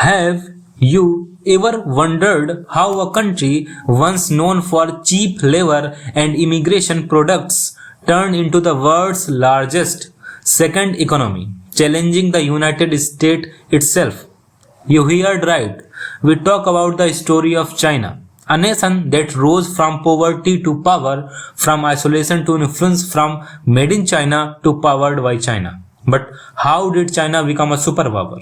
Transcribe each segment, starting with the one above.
Have you ever wondered how a country once known for cheap labor and immigration products turned into the world's largest second economy, challenging the United States itself? You heard right. We talk about the story of China, a nation that rose from poverty to power, from isolation to influence, from made in China to powered by China. But how did China become a superpower?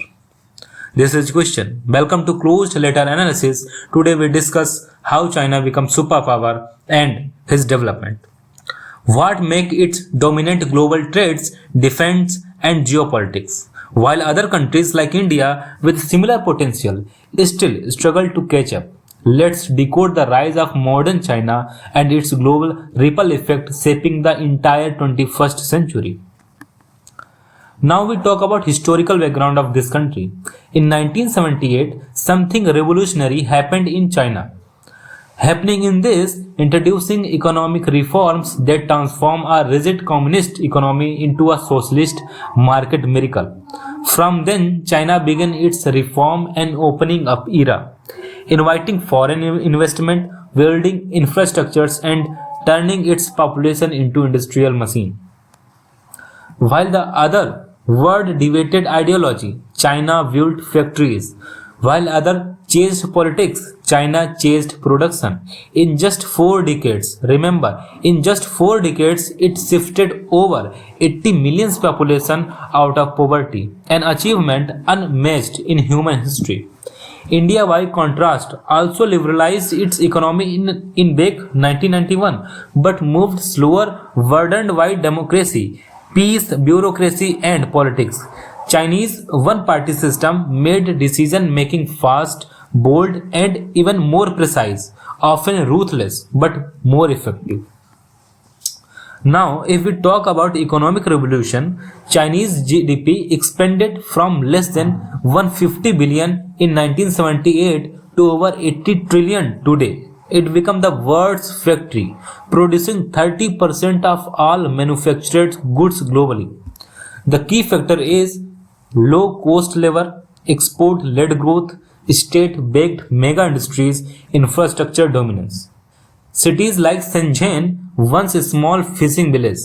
This is question. Welcome to Closed Letter Analysis. Today we discuss how China becomes superpower and its development. What make its dominant global trades, defense and geopolitics, while other countries like India with similar potential still struggle to catch up. Let's decode the rise of modern China and its global ripple effect shaping the entire 21st century. Now we talk about historical background of this country. In 1978, something revolutionary happened in China. Happening in this, introducing economic reforms that transform a rigid communist economy into a socialist market miracle. From then, China began its reform and opening up era, inviting foreign investment, building infrastructures and turning its population into industrial machine. While the other world debated ideology, China built factories. While other chased politics, China chased production. In just 4 decades, remember, in just 4 decades, it shifted over 80 million population out of poverty, an achievement unmatched in human history. India, by contrast, also liberalized its economy in back 1991, but moved slower, burdened by democracy, peace, bureaucracy, and politics. Chinese one-party system made decision-making fast, bold, and even more precise, often ruthless, but more effective. Now, if we talk about economic revolution, Chinese GDP expanded from less than 150 billion in 1978 to over 80 trillion today. It became the world's factory, producing 30% of all manufactured goods globally. The key factor is low cost labor, export led growth, state backed mega industries, infrastructure dominance. Cities like Shenzhen, once a small fishing village,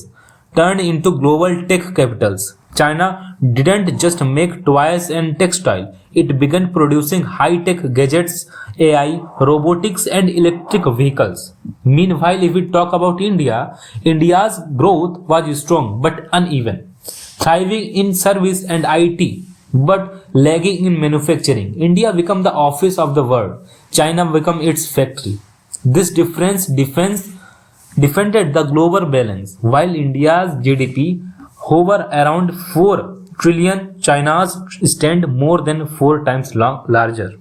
turned into global tech capitals. China didn't just make toys and textile, it began producing high-tech gadgets, AI, robotics and electric vehicles. Meanwhile, if we talk about India, India's growth was strong but uneven, thriving in service and IT, but lagging in manufacturing. India became the office of the world, China became its factory. This difference defended the global balance. While India's GDP hover around 4 trillion, China's stand more than 4 times larger.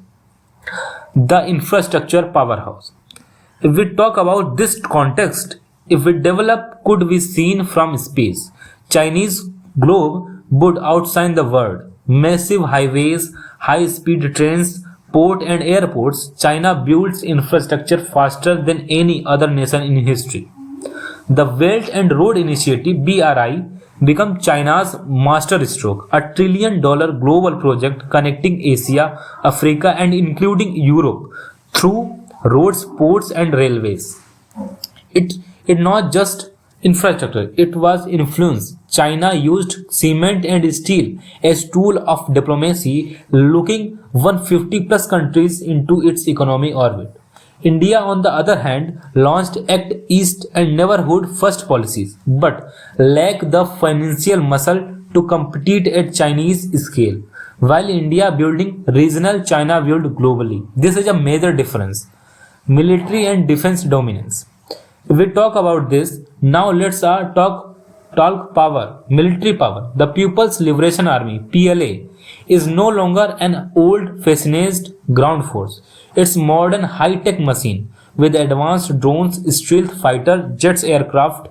The infrastructure powerhouse. If we talk about this context, if we develop could be seen from space. Chinese globe would outshine the world. Massive highways, high-speed trains, port and airports, China builds infrastructure faster than any other nation in history. The Belt and Road Initiative (BRI) became China's masterstroke, a $1 trillion global project connecting Asia, Africa, and including Europe through roads, ports, and railways. It not just infrastructure, it was influence. China used cement and steel as tool of diplomacy, looking 150 plus countries into its economic orbit. India, on the other hand, launched Act East and Neighborhood First policies, but lacked the financial muscle to compete at Chinese scale. While India building regional, China built globally. This is a major difference. Military and defense dominance. If we talk about this, now let's talk power, military power. The People's Liberation Army (PLA) is no longer an old-fashioned ground force. It's modern high-tech machine with advanced drones, stealth fighter jets, aircraft,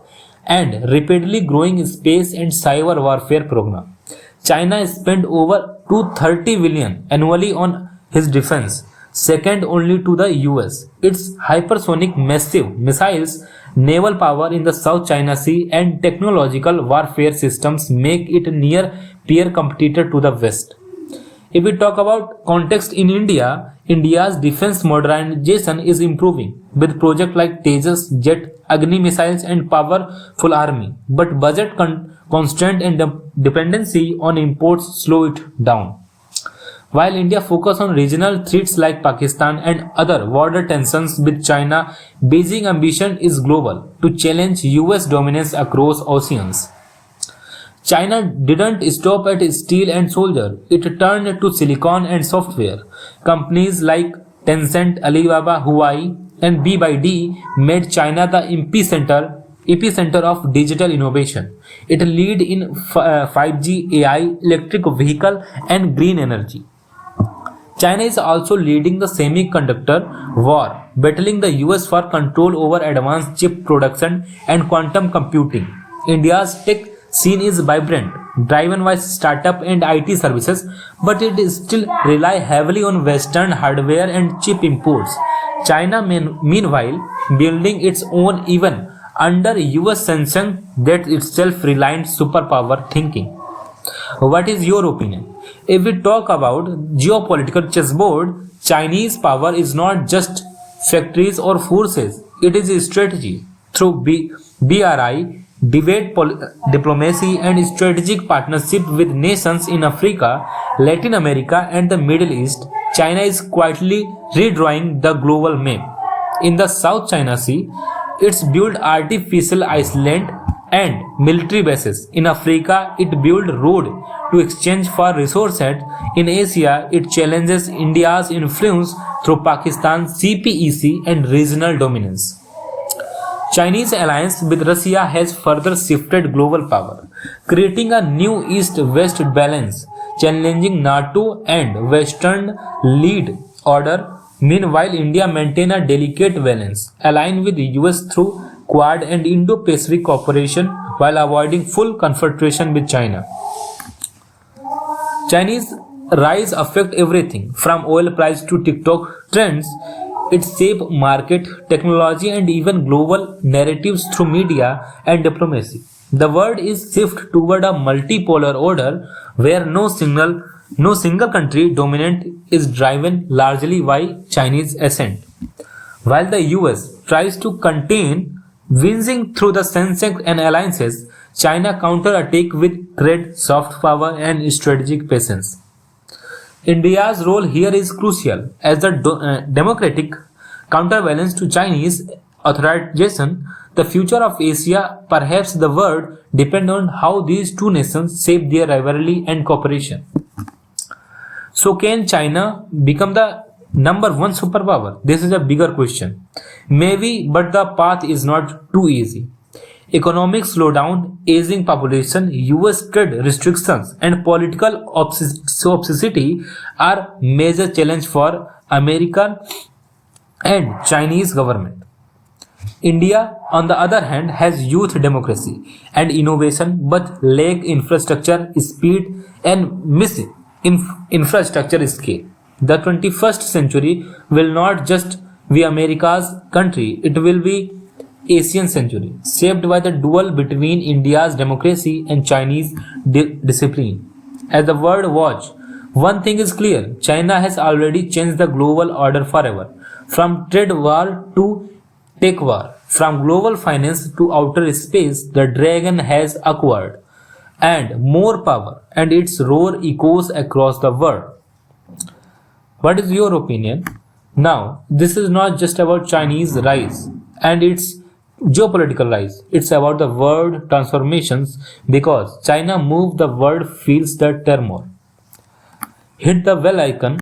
and rapidly growing space and cyber warfare program. China spent over 230 billion annually on his defense, second only to the US. Its hypersonic massive missiles, naval power in the South China Sea, and technological warfare systems make it near peer competitor to the West. If we talk about context in India, India's defense modernization is improving with projects like Tejas, Jet, Agni missiles and powerful army. But budget constraint and dependency on imports slow it down. While India focuses on regional threats like Pakistan and other border tensions with China, Beijing ambition is global to challenge US dominance across oceans. China didn't stop at steel and soldier, it turned to silicon and software. Companies like Tencent, Alibaba, Huawei, and BYD made China the epicenter of digital innovation. It lead in 5G, AI, electric vehicle, and green energy. China is also leading the semiconductor war, battling the US for control over advanced chip production and quantum computing. India's tech scene is vibrant, driven by startup and IT services, but it is still rely heavily on Western hardware and chip imports. China, meanwhile, building its own even under US sanctions that itself reliant superpower thinking. What is your opinion? If we talk about geopolitical chessboard, Chinese power is not just factories or forces, it is a strategy. Through BRI, diplomacy and strategic partnership with nations in Africa, Latin America and the Middle East, China is quietly redrawing the global map. In the South China Sea, it's built artificial island and military bases. In Africa, it built road to exchange for resources. In Asia, it challenges India's influence through Pakistan's CPEC and regional dominance. Chinese alliance with Russia has further shifted global power, creating a new East-West balance, challenging NATO and Western lead order. Meanwhile, India maintains a delicate balance, aligned with the US through Quad and Indo-Pacific cooperation while avoiding full confrontation with China. Chinese rise affect everything from oil price to TikTok trends. It shapes market, technology, and even global narratives through media and diplomacy. The world is shift toward a multipolar order where no single country dominant is driven largely by Chinese ascent. While the US tries to contain winning through the sanctions and alliances, China counter-attack with trade, soft power, and strategic patience. India's role here is crucial as the democratic counterbalance to Chinese authorization. The future of Asia, perhaps the world, depend on how these two nations shape their rivalry and cooperation. So, can China become the number one superpower? This is a bigger question. Maybe, but the path is not too easy. Economic slowdown, aging population, US trade restrictions, and political obscenity are major challenge for American and Chinese government. India, on the other hand, has youth democracy and innovation but lack infrastructure, speed, and infrastructure scale. The 21st century will not just be America's country, it will be Asian century, shaped by the duel between India's democracy and Chinese discipline. As the world watch, one thing is clear, China has already changed the global order forever. From trade war to tech war, from global finance to outer space, the dragon has acquired and more power, and its roar echoes across the world. What is your opinion? Now, this is not just about Chinese rise and its geopolitical rise. It's about the world transformations because China moved the world feels the turmoil. Hit the bell icon